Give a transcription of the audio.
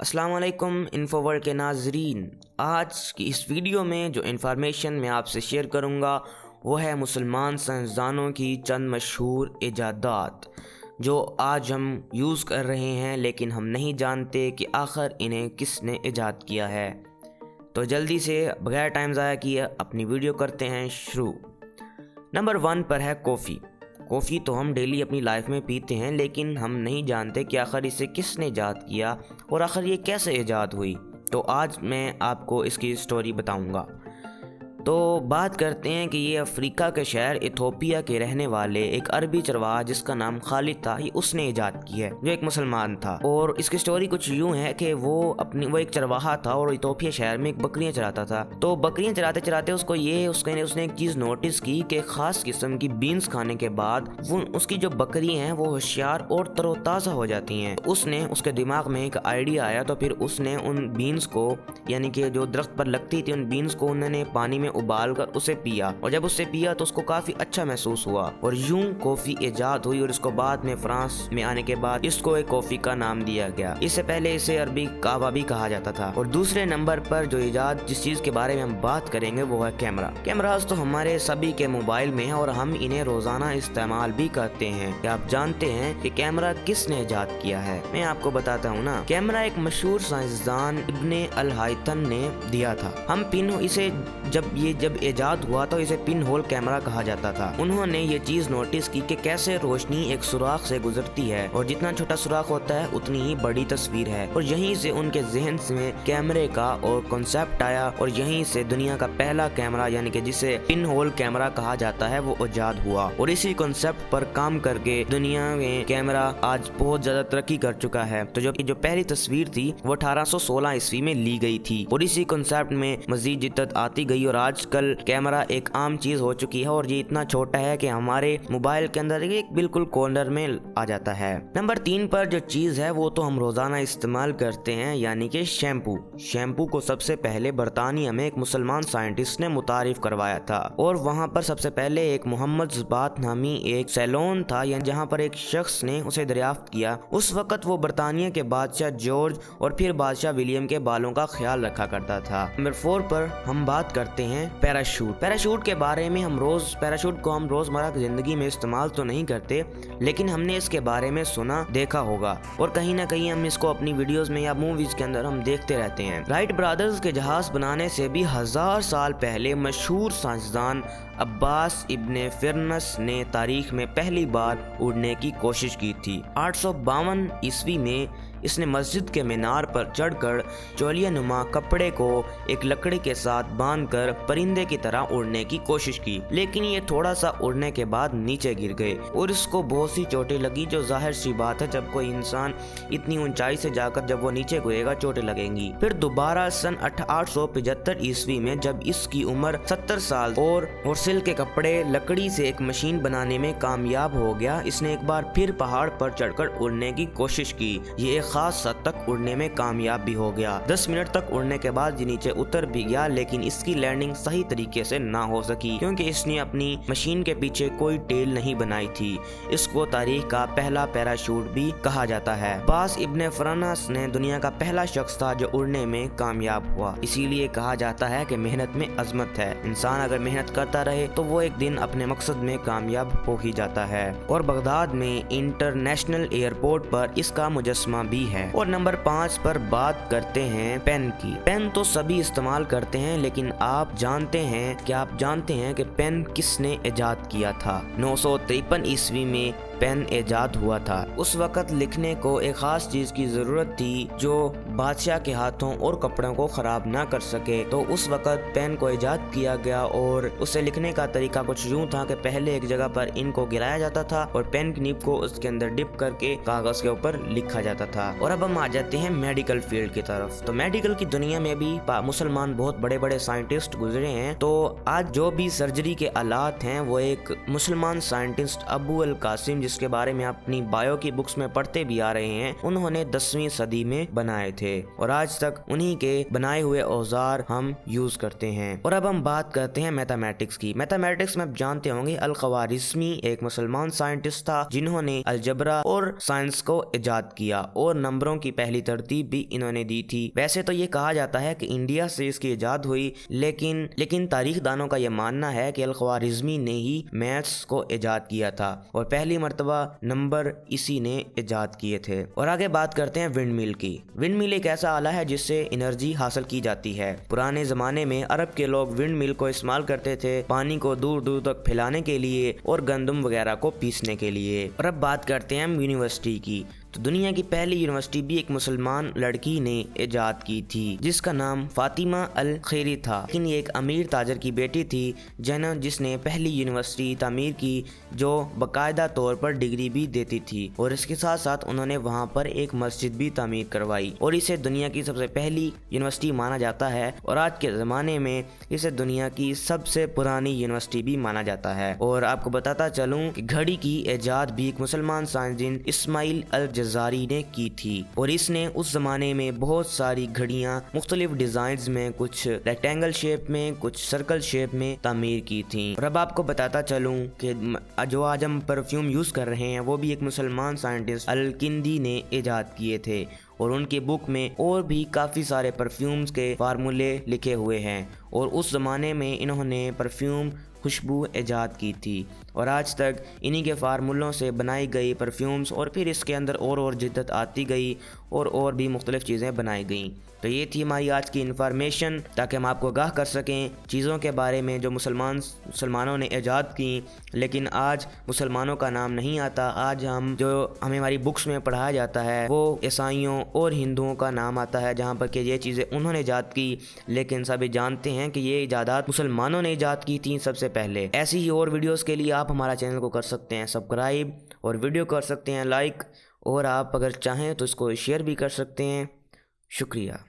अस्सलाम वालेकुम info world के नाजरीन। आज की इस वीडियो में जो इन्फॉर्मेशन मैं आपसे शेयर करूंगा वो है मुसलमान साइंसदानों की चंद मशहूर इजादात जो आज हम यूज़ कर रहे हैं, लेकिन हम नहीं जानते कि आखिर इन्हें किसने ईजाद किया है। तो जल्दी से बगैर टाइम ज़ाया किए अपनी वीडियो करते हैं शुरू। नंबर 1 पर है कॉफ़ी। कॉफ़ी तो हम डेली अपनी लाइफ में पीते हैं, लेकिन हम नहीं जानते कि आखिर इसे किसने ईजाद किया और आखिर ये कैसे ईजाद हुई। तो आज मैं आपको इसकी स्टोरी बताऊंगा। तो बात करते हैं कि ये अफ्रीका के शहर इथोपिया के रहने वाले एक अरबी चरवाहा जिसका नाम खालिद था, ये उसने ईजाद की है, जो एक मुसलमान था। और इसकी स्टोरी कुछ यूँ है कि वो एक चरवाहा था और इथोपिया शहर में एक बकरियाँ चराता था। तो बकरियाँ चराते चराते उसने एक चीज़ नोटिस की कि ख़ास किस्म की बीन्स खाने के बाद उसकी जो बकरियाँ हैं वो होशियार और तरोताज़ा हो जाती हैं। उसके दिमाग में एक आइडिया आया, तो फिर उसने उन बीन्स को, यानी कि जो दरख्त पर लगती थी, उन बीन्स को उन्होंने पानी में उबाल कर उसे पिया, और जब उससे पिया तो उसको काफी अच्छा महसूस हुआ और यूं कॉफी ईजाद हुई। और इसको बाद में फ्रांस में आने के बाद इसको एक कॉफी का नाम दिया गया। इससे पहले इसे अरबी कहवा भी कहा जाता था। और दूसरे नंबर पर जो ईजाद जिस चीज के बारे में हम बात करेंगे वो है कैमरा। कैमरास तो हमारे सभी के मोबाइल में है और हम इन्हें रोजाना इस्तेमाल भी करते हैं। क्या आप जानते हैं कि कैमरा किसने ईजाद किया है? मैं आपको बताता हूँ ना। कैमरा एक मशहूर साइंसदान इब्ने अल हैथम ने दिया था। इसे जब ईजाद हुआ तो इसे पिन होल कैमरा कहा जाता था। उन्होंने ये चीज नोटिस की कि कैसे रोशनी एक सुराख से गुजरती है और जितना छोटा सुराख होता है उतनी ही बड़ी तस्वीर है। और यहीं से उनके जहन में कैमरे का और कॉन्सेप्ट आया और यहीं से दुनिया का पहला कैमरा, यानी कि जिसे पिन होल कैमरा कहा जाता है, वो ईजाद हुआ। और इसी कॉन्सेप्ट पर काम करके दुनिया में कैमरा आज बहुत ज्यादा तरक्की कर चुका है। तो जो पहली तस्वीर थी वो 1816 ईस्वी में ली गई थी और इसी कॉन्सेप्ट में मजीद जिद्दत आती गई और आजकल कैमरा एक आम चीज हो चुकी है और ये इतना छोटा है कि हमारे मोबाइल के अंदर एक बिल्कुल कॉर्नर में आ जाता है। नंबर 3 पर जो चीज है वो तो हम रोजाना इस्तेमाल करते हैं, यानी कि शैम्पू। शैम्पू को सबसे पहले बरतानिया में एक मुसलमान साइंटिस्ट ने मुतारिफ करवाया था और वहाँ पर सबसे पहले एक मोहम्मद ज़ुबात नामी एक सैलून था, जहाँ पर एक शख्स ने उसे दरियाफ्त किया। उस वक्त वो बरतानिया के बादशाह जॉर्ज और फिर बादशाह विलियम के बालों का ख्याल रखा करता था। नंबर 4 पर हम बात करते हैं पैराशूट के बारे में। पैराशूट को हम रोजमर्रा की जिंदगी में इस्तेमाल तो नहीं करते, लेकिन हमने इसके बारे में सुना देखा होगा और कहीं ना कहीं हम इसको अपनी वीडियोस में या मूवीज के अंदर हम देखते रहते हैं। राइट ब्रदर्स के जहाज बनाने से भी 1000 साल पहले मशहूर साइंसदान अब्बास इब्ने फिरनस ने तारीख में पहली बार उड़ने की कोशिश की थी। 852 ईस्वी में इसने मस्जिद के मीनार पर चढ़कर चौलिया नुमा कपड़े को एक लकड़ी के साथ बांधकर परिंदे की तरह उड़ने की कोशिश की, लेकिन ये थोड़ा सा उड़ने के बाद नीचे गिर गए और इसको बहुत सी चोटें लगी। जो जाहिर सी बात है, जब कोई इंसान इतनी ऊंचाई से जाकर जब वो नीचे गिरेगा चोटें लगेंगी। फिर दोबारा सन 875 ईस्वी में जब इसकी उम्र 70 साल और सिल्क के कपड़े लकड़ी से एक मशीन बनाने में कामयाब हो गया, इसने एक बार फिर पहाड़ पर चढ़कर उड़ने की कोशिश की। ये खास हद तक उड़ने में कामयाब भी हो गया। 10 मिनट तक उड़ने के बाद ये नीचे उतर भी गया, लेकिन इसकी लैंडिंग सही तरीके से ना हो सकी क्योंकि इसने अपनी मशीन के पीछे कोई टेल नहीं बनाई थी। इसको तारीख का पहला पैराशूट भी कहा जाता है। अब्बास इब्ने फिरनस ने दुनिया का पहला शख्स था जो उड़ने में कामयाब हुआ। इसीलिए कहा जाता है कि मेहनत में अजमत है। इंसान अगर मेहनत करता रहे तो वो एक दिन अपने मकसद में कामयाब हो ही जाता है। और बगदाद में इंटरनेशनल एयरपोर्ट पर इसका मुजस्मा भी है। और नंबर 5 पर बात करते हैं पेन की। पेन तो सभी इस्तेमाल करते हैं, लेकिन आप जानते हैं कि पेन किसने ईजाद किया था? 953 ईस्वी में पेन ईजाद हुआ था। उस वक्त लिखने को एक खास चीज की जरूरत थी जो बादशाह के हाथों और कपड़ों को खराब ना कर सके। तो उस वक्त पेन को ईजाद किया गया और उसे लिखने का तरीका कुछ यूं था कि पहले एक जगह पर इन को गिराया जाता था और पेन की नीब को उसके अंदर डिप करके कागज के ऊपर लिखा जाता था। और अब हम आ जाते हैं मेडिकल फील्ड की तरफ। तो मेडिकल की दुनिया में भी मुसलमान बहुत बड़े बड़े साइंटिस्ट गुजरे हैं। तो आज जो भी सर्जरी के आलात हैं वो एक मुसलमान साइंटिस्ट अबू अल कासिम जिसके बारे में आप अपनी बायो की बुक्स में पढ़ते भी आ रहे हैं, उन्होंने 10वीं सदी में बनाए थे और आज तक उन्हीं के बनाए हुए औजार हम यूज करते हैं। और अब हम बात करते हैं मैथमेटिक्स की। मैथमेटिक्स में आप जानते होंगे अल-ख्वारिज़मी एक मुसलमान साइंटिस्ट था जिन्होंने अलजबरा और साइंस को इजाद किया और नंबरों की पहली तरतीब भी इन्होंने दी थी। वैसे तो ये कहा जाता है कि इंडिया से इसकी इजाद हुई, लेकिन तारीख दानों का यह मानना है कि अल-ख्वारिज़मी ने ही मैथ्स को इजाद किया था और पहली मर्तबा नंबर इसी ने इजाद किए थे। और आगे बात करते हैं विंड मिल की। विंड मिल एक ऐसा आला है जिससे एनर्जी हासिल की जाती है। पुराने जमाने में अरब के लोग विंड मिल को इस्तेमाल करते थे पानी को दूर दूर तक फैलाने के लिए और गंदम वगैरह को पीसने के लिए। और अब बात करते हैं हम यूनिवर्सिटी की। तो दुनिया की पहली यूनिवर्सिटी भी एक मुसलमान लड़की ने इजाद की थी जिसका नाम फातिमा अल खैरी था, लेकिन ये एक अमीर ताजर की बेटी थी जिसने पहली यूनिवर्सिटी तामीर की जो बाकायदा तौर पर डिग्री भी देती थी और इसके साथ साथ उन्होंने वहाँ पर एक मस्जिद भी तामीर करवाई और इसे दुनिया की सबसे पहली यूनिवर्सिटी माना जाता है और आज के ज़माने में इसे दुनिया की सबसे पुरानी यूनिवर्सिटी भी माना जाता है। और आपको बताता चलूँ कि घड़ी की इजाद भी एक मुसलमान साइंसदान इस्माइल अल जारी ने की थी और इसने उस जमाने में बहुत सारी घड़ियां मुख्तलिफ डिजाइन्स में, कुछ रेक्टेंगल शेप में, कुछ सर्कल शेप में तामीर की थी। और अब आपको बताता चलूं कि जो आज हम परफ्यूम यूज कर रहे हैं वो भी एक मुसलमान साइंटिस्ट अल-किंदी ने इजाद किए थे और उनकी बुक में और भी काफ़ी सारे परफ्यूम्स के फार्मूले लिखे हुए हैं और उस ज़माने में इन्होंने परफ्यूम खुशबू इजाद की थी और आज तक इन्हीं के फार्मूलों से बनाई गई परफ्यूम्स और फिर इसके अंदर और जिद्दत आती गई और भी मुख्तलिफ चीज़ें बनाई गई। तो ये थी हमारी आज की इन्फॉर्मेशन ताकि हम आपको आगाह कर सकें चीज़ों के बारे में जो मुसलमानों ने इजाद की, लेकिन आज मुसलमानों का नाम नहीं आता। आज हमें हमारी बुक्स में पढ़ाया जाता है वो ईसाइयों और हिंदुओं का नाम आता है जहाँ पर कि ये चीज़ें उन्होंने इजाद की, लेकिन सभी जानते हैं कि ये इजादात मुसलमानों ने इजाद की थी सबसे पहले। ऐसी ही और वीडियोस के लिए आप हमारा चैनल को कर सकते हैं सब्सक्राइब और वीडियो कर सकते हैं लाइक और आप अगर चाहें तो इसको शेयर भी कर सकते हैं। शुक्रिया।